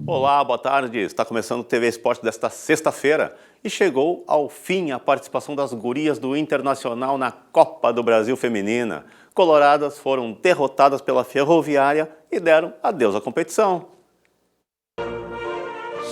Olá, boa tarde. Está começando o TV Esporte desta sexta-feira e chegou ao fim a participação das gurias do Internacional na Copa do Brasil Feminina. Coloradas foram derrotadas pela Ferroviária e deram adeus à competição.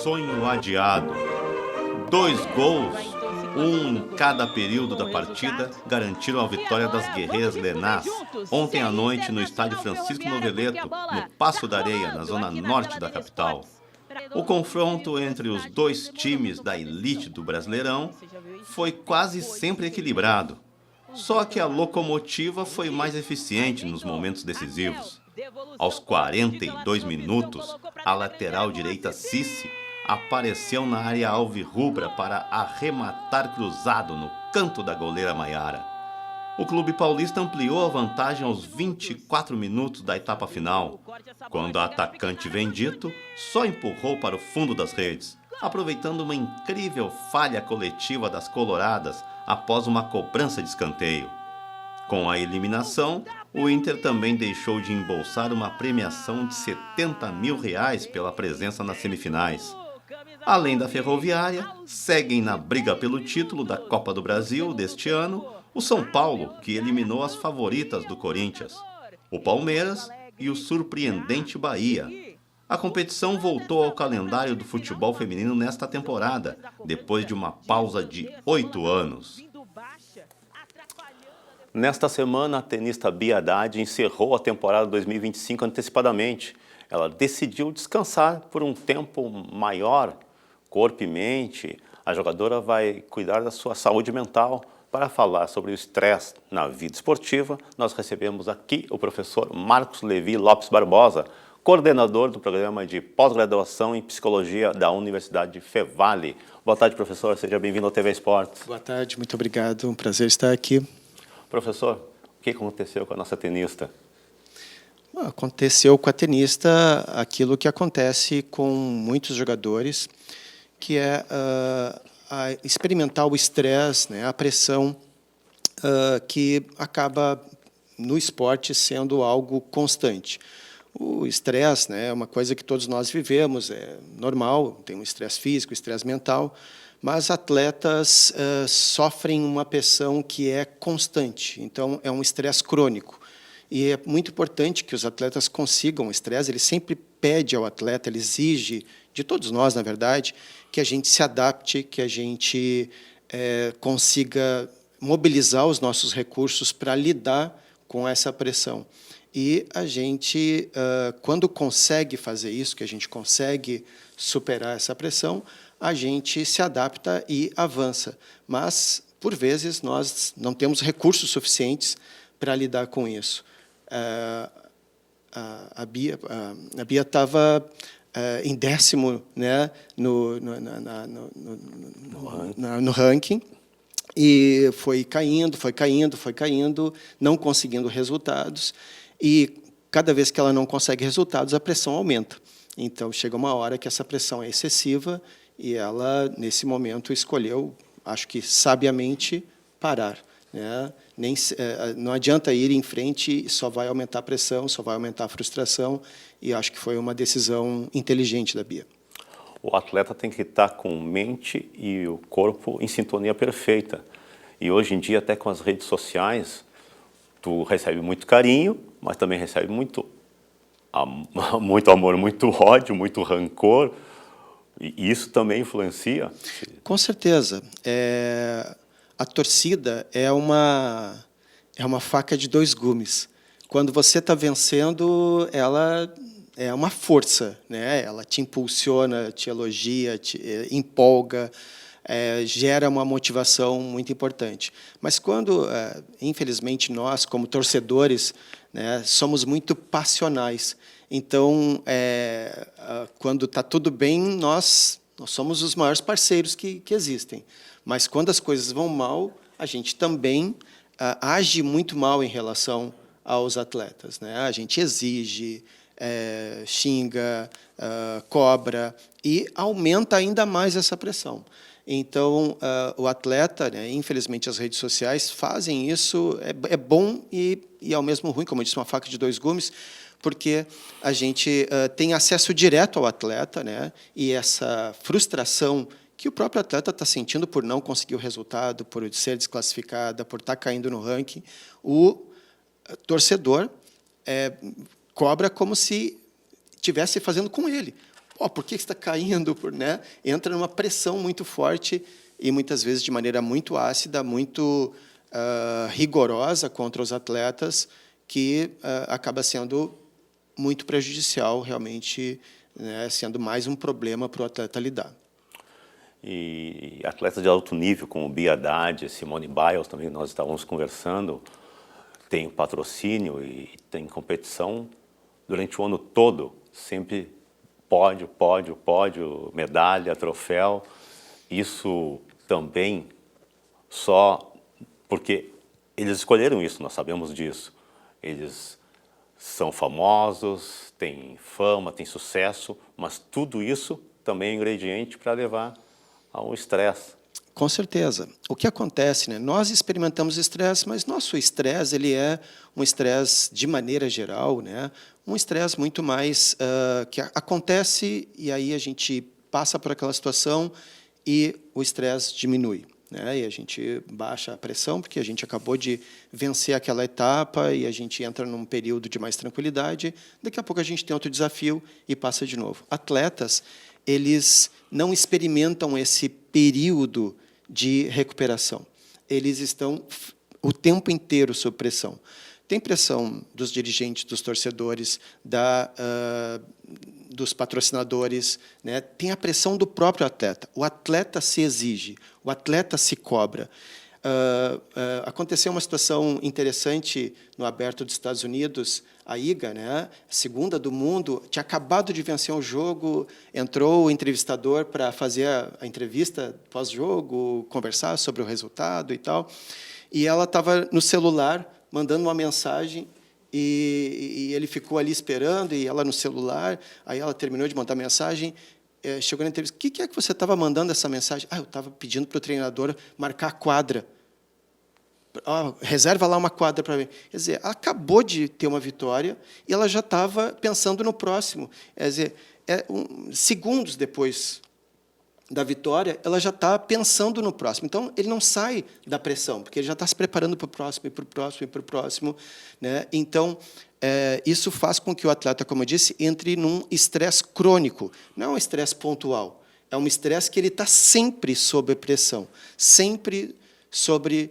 Sonho adiado. 2 gols, um em cada período da partida, garantiram a vitória das guerreiras Lenás ontem à noite no estádio Francisco Noveleto, no Paço da Areia, na zona norte da capital. O confronto entre os dois times da elite do Brasileirão foi quase sempre equilibrado. Só que a Locomotiva foi mais eficiente nos momentos decisivos. Aos 42 minutos, a lateral direita Cici apareceu na área alvirrubra para arrematar cruzado no canto da goleira Maiara. O clube paulista ampliou a vantagem aos 24 minutos da etapa final, quando a atacante Vendito só empurrou para o fundo das redes, aproveitando uma incrível falha coletiva das coloradas após uma cobrança de escanteio. Com a eliminação, o Inter também deixou de embolsar uma premiação de R$70 mil pela presença nas semifinais. Além da Ferroviária, seguem na briga pelo título da Copa do Brasil deste ano o São Paulo, que eliminou as favoritas do Corinthians, o Palmeiras e o surpreendente Bahia. A competição voltou ao calendário do futebol feminino nesta temporada, depois de uma pausa de 8 anos. Nesta semana, a tenista Bia Haddad encerrou a temporada 2025 antecipadamente. Ela decidiu descansar por um tempo maior, corpo e mente. A jogadora vai cuidar da sua saúde mental. Para falar sobre o estresse na vida esportiva, nós recebemos aqui o professor Marcos Levi Lopes Barbosa, coordenador do programa de pós-graduação em psicologia da Universidade Fevale. Boa tarde, professor. Seja bem-vindo ao TV Esportes. Boa tarde, muito obrigado. Um prazer estar aqui. Professor, o que aconteceu com a nossa tenista? Aconteceu com a tenista aquilo que acontece com muitos jogadores, que é a experimentar o estresse, né, a pressão, que acaba no esporte sendo algo constante. O estresse, né, é uma coisa que todos nós vivemos, é normal, tem um estresse físico, estresse mental, mas atletas sofrem uma pressão que é constante, então é um estresse crônico. E é muito importante que os atletas consigam o estresse, ele sempre pede ao atleta, ele exige, de todos nós, na verdade, que a gente se adapte, que a gente consiga mobilizar os nossos recursos para lidar com essa pressão. E a gente, quando consegue fazer isso, que a gente consegue superar essa pressão, a gente se adapta e avança. Mas, por vezes, nós não temos recursos suficientes para lidar com isso. A Bia estava em 10º, né, no ranking, e foi caindo, não conseguindo resultados, e cada vez que ela não consegue resultados, a pressão aumenta. Então, chega uma hora que essa pressão é excessiva, e ela, nesse momento, escolheu, acho que sabiamente, parar, né? Não adianta ir em frente, só vai aumentar a pressão, só vai aumentar a frustração, e acho que foi uma decisão inteligente da Bia. O atleta tem que estar com mente e o corpo em sintonia perfeita. E hoje em dia, até com as redes sociais, tu recebe muito carinho, mas também recebe muito amor, muito ódio, muito rancor. E isso também influencia? Com certeza. A torcida é uma faca de 2 gumes. Quando você está vencendo, ela é uma força, né? Ela te impulsiona, te elogia, te empolga, gera uma motivação muito importante. Mas quando, infelizmente, nós, como torcedores, né, somos muito passionais. Então, quando está tudo bem, nós somos os maiores parceiros que existem. Mas, quando as coisas vão mal, a gente também age muito mal em relação aos atletas, né? A gente exige, xinga, cobra, e aumenta ainda mais essa pressão. Então, o atleta, né, infelizmente, as redes sociais fazem isso, é bom e ao mesmo ruim, como eu disse, uma faca de 2 gumes, porque a gente tem acesso direto ao atleta, né? E essa frustração que o próprio atleta está sentindo por não conseguir o resultado, por ser desclassificada, por estar caindo no ranking, o torcedor cobra como se estivesse fazendo com ele. Por que você está caindo? Né? Entra numa pressão muito forte e, muitas vezes, de maneira muito ácida, muito rigorosa contra os atletas, que acaba sendo muito prejudicial, realmente, né, sendo mais um problema para o atleta lidar. E atletas de alto nível, como Bia Haddad, Simone Biles, também nós estávamos conversando, tem patrocínio e tem competição durante o ano todo, sempre pódio, pódio, pódio, medalha, troféu. Isso também só porque eles escolheram isso, nós sabemos disso. Eles são famosos, têm fama, têm sucesso, mas tudo isso também é ingrediente para levar ao estresse. Com certeza. O que acontece, né? Nós experimentamos estresse, mas nosso estresse ele é um estresse de maneira geral, né? Um estresse muito mais que acontece e aí a gente passa por aquela situação e o estresse diminui, né? E a gente baixa a pressão porque a gente acabou de vencer aquela etapa e a gente entra num período de mais tranquilidade. Daqui a pouco a gente tem outro desafio e passa de novo. Atletas, eles não experimentam esse período de recuperação. Eles estão o tempo inteiro sob pressão. Tem pressão dos dirigentes, dos torcedores, dos patrocinadores, né? Tem a pressão do próprio atleta. O atleta se exige, o atleta se cobra. Aconteceu uma situação interessante no Aberto dos Estados Unidos, a Iga, né, segunda do mundo, tinha acabado de vencer um jogo, entrou o entrevistador para fazer a entrevista pós-jogo, conversar sobre o resultado e tal, e ela estava no celular mandando uma mensagem e ele ficou ali esperando e ela no celular, aí ela terminou de mandar a mensagem, chegou na entrevista, o que é que você estava mandando essa mensagem? Eu estava pedindo para o treinador marcar a quadra. Reserva lá uma quadra para mim. Quer dizer, ela acabou de ter uma vitória e ela já estava pensando no próximo. Quer dizer, segundos depois da vitória, ela já está pensando no próximo. Então, ele não sai da pressão, porque ele já está se preparando para o próximo, e para o próximo, e para o próximo, né? Então, isso faz com que o atleta, como eu disse, entre num estresse crônico. Não é um estresse pontual. É um estresse que ele está sempre sob pressão, sempre sobre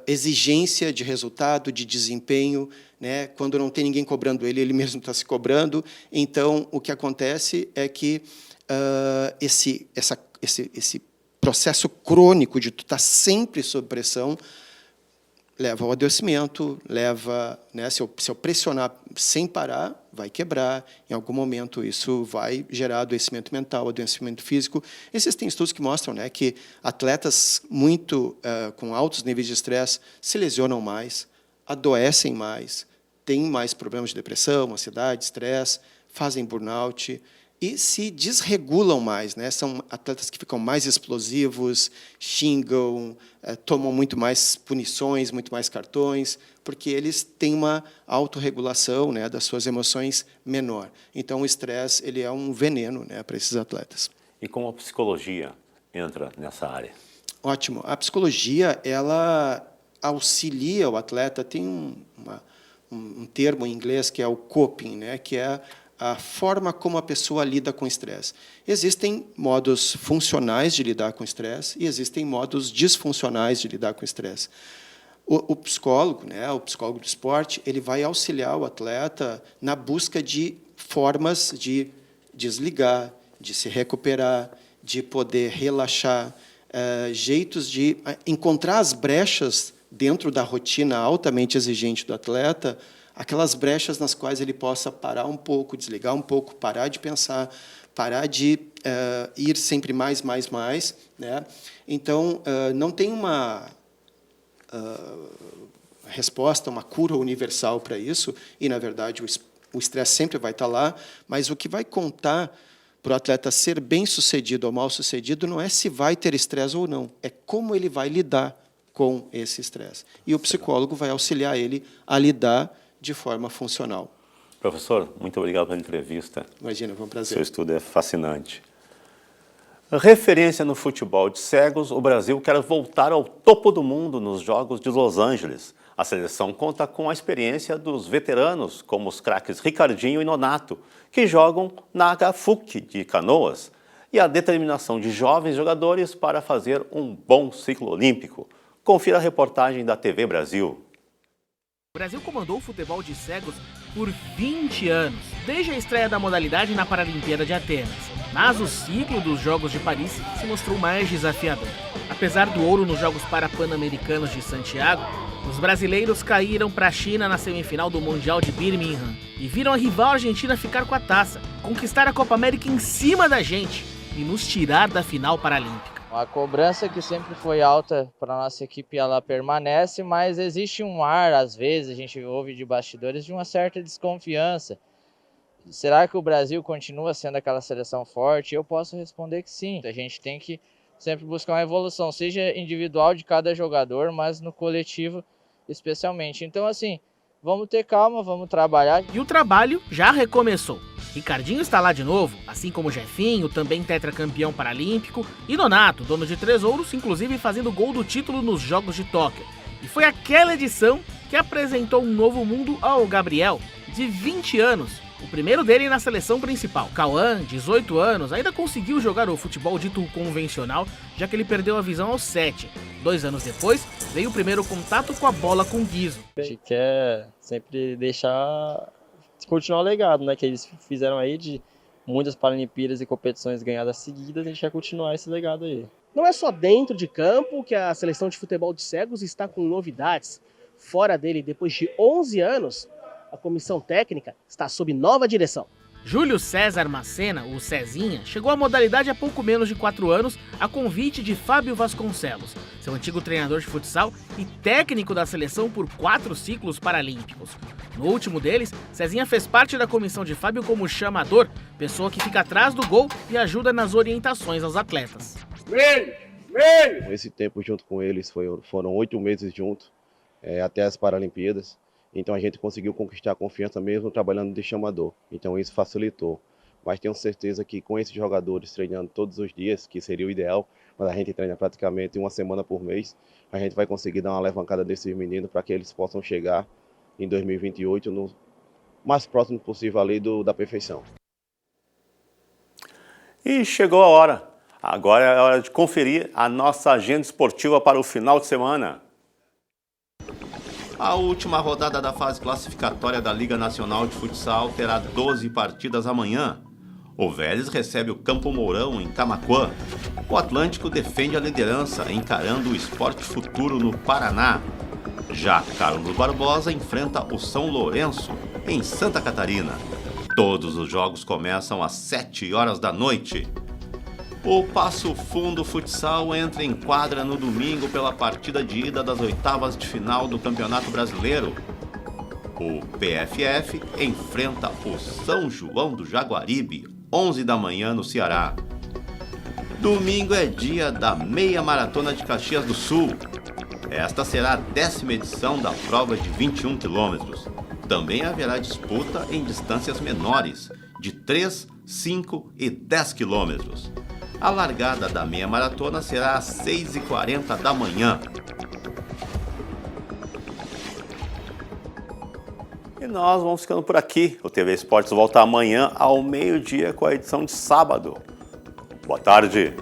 exigência de resultado, de desempenho, né? Quando não tem ninguém cobrando ele, ele mesmo está se cobrando. Então, o que acontece é que esse processo crônico de tu estar sempre sob pressão leva ao adoecimento, leva, né? Se eu pressionar sem parar, vai quebrar. Em algum momento, isso vai gerar adoecimento mental, adoecimento físico. Existem estudos que mostram, né, que atletas com altos níveis de estresse se lesionam mais, adoecem mais, têm mais problemas de depressão, ansiedade, estresse, fazem burnout e se desregulam mais, né? São atletas que ficam mais explosivos, xingam, tomam muito mais punições, muito mais cartões, porque eles têm uma autorregulação, né, das suas emoções menor. Então, o estresse ele é um veneno, né, para esses atletas. E como a psicologia entra nessa área? Ótimo. A psicologia ela auxilia o atleta. Tem um termo em inglês que é o coping, né, que é a forma como a pessoa lida com o estresse. Existem modos funcionais de lidar com o estresse e existem modos disfuncionais de lidar com o estresse. O psicólogo, né, o psicólogo do esporte, ele vai auxiliar o atleta na busca de formas de desligar, de se recuperar, de poder relaxar, jeitos de encontrar as brechas dentro da rotina altamente exigente do atleta, aquelas brechas nas quais ele possa parar um pouco, desligar um pouco, parar de pensar, parar de ir sempre mais, né? Então, não tem uma resposta, uma cura universal para isso, e, na verdade, o estresse sempre vai estar lá, mas o que vai contar para o atleta ser bem-sucedido ou mal-sucedido não é se vai ter estresse ou não, é como ele vai lidar com esse estresse. E o psicólogo vai auxiliar ele a lidar de forma funcional. Professor, muito obrigado pela entrevista. Imagina, foi um prazer. Seu estudo é fascinante. Referência no futebol de cegos, o Brasil quer voltar ao topo do mundo nos Jogos de Los Angeles. A seleção conta com a experiência dos veteranos, como os craques Ricardinho e Nonato, que jogam na HFUC de Canoas, e a determinação de jovens jogadores para fazer um bom ciclo olímpico. Confira a reportagem da TV Brasil. O Brasil comandou o futebol de cegos por 20 anos, desde a estreia da modalidade na Paralimpíada de Atenas. Mas o ciclo dos Jogos de Paris se mostrou mais desafiador. Apesar do ouro nos Jogos Pan-Americanos de Santiago, os brasileiros caíram para a China na semifinal do Mundial de Birmingham e viram a rival Argentina ficar com a taça, conquistar a Copa América em cima da gente e nos tirar da final paralímpica. A cobrança que sempre foi alta para a nossa equipe, ela permanece, mas existe um ar, às vezes, a gente ouve de bastidores, de uma certa desconfiança. Será que o Brasil continua sendo aquela seleção forte? Eu posso responder que sim. A gente tem que sempre buscar uma evolução, seja individual de cada jogador, mas no coletivo especialmente. Então, assim, vamos ter calma, vamos trabalhar. E o trabalho já recomeçou. Ricardinho está lá de novo, assim como Jefinho, também tetracampeão paralímpico, e Nonato, dono de 3 ouros, inclusive fazendo gol do título nos Jogos de Tóquio. E foi aquela edição que apresentou um novo mundo ao Gabriel, de 20 anos, o primeiro dele na seleção principal. Cauã, 18 anos, ainda conseguiu jogar o futebol dito convencional, já que ele perdeu a visão aos 7. 2 anos depois, veio o primeiro contato com a bola com Guizo. A gente quer sempre continuar o legado, né, que eles fizeram aí de muitas Paralimpíadas e competições ganhadas seguidas, a gente quer continuar esse legado aí. Não é só dentro de campo que a seleção de futebol de cegos está com novidades. Fora dele, depois de 11 anos, a comissão técnica está sob nova direção. Júlio César Macena, o Cezinha, chegou à modalidade há pouco menos de 4 anos a convite de Fábio Vasconcelos, seu antigo treinador de futsal e técnico da seleção por 4 ciclos paralímpicos. No último deles, Cezinha fez parte da comissão de Fábio como chamador, pessoa que fica atrás do gol e ajuda nas orientações aos atletas. Esse tempo junto com eles foram 8 meses juntos, até as Paralimpíadas. Então a gente conseguiu conquistar a confiança mesmo trabalhando de chamador. Então isso facilitou. Mas tenho certeza que com esses jogadores treinando todos os dias, que seria o ideal, mas a gente treina praticamente 1 semana por mês, a gente vai conseguir dar uma alavancada desses meninos para que eles possam chegar em 2028 no mais próximo possível ali da perfeição. E chegou a hora. Agora é a hora de conferir a nossa agenda esportiva para o final de semana. A última rodada da fase classificatória da Liga Nacional de Futsal terá 12 partidas amanhã. O Vélez recebe o Campo Mourão, em Camaquã. O Atlântico defende a liderança, encarando o Sport Futuro no Paraná. Já Carlos Barbosa enfrenta o São Lourenço, em Santa Catarina. Todos os jogos começam às 7 horas da noite. O Passo Fundo Futsal entra em quadra no domingo pela partida de ida das 8ª de final do Campeonato Brasileiro. O PFF enfrenta o São João do Jaguaribe, 11 da manhã no Ceará. Domingo é dia da Meia Maratona de Caxias do Sul. Esta será a 10ª edição da prova de 21 quilômetros. Também haverá disputa em distâncias menores, de 3, 5 e 10 quilômetros. A largada da meia maratona será às 6h40 da manhã. E nós vamos ficando por aqui. O TV Esportes volta amanhã ao meio-dia com a edição de sábado. Boa tarde.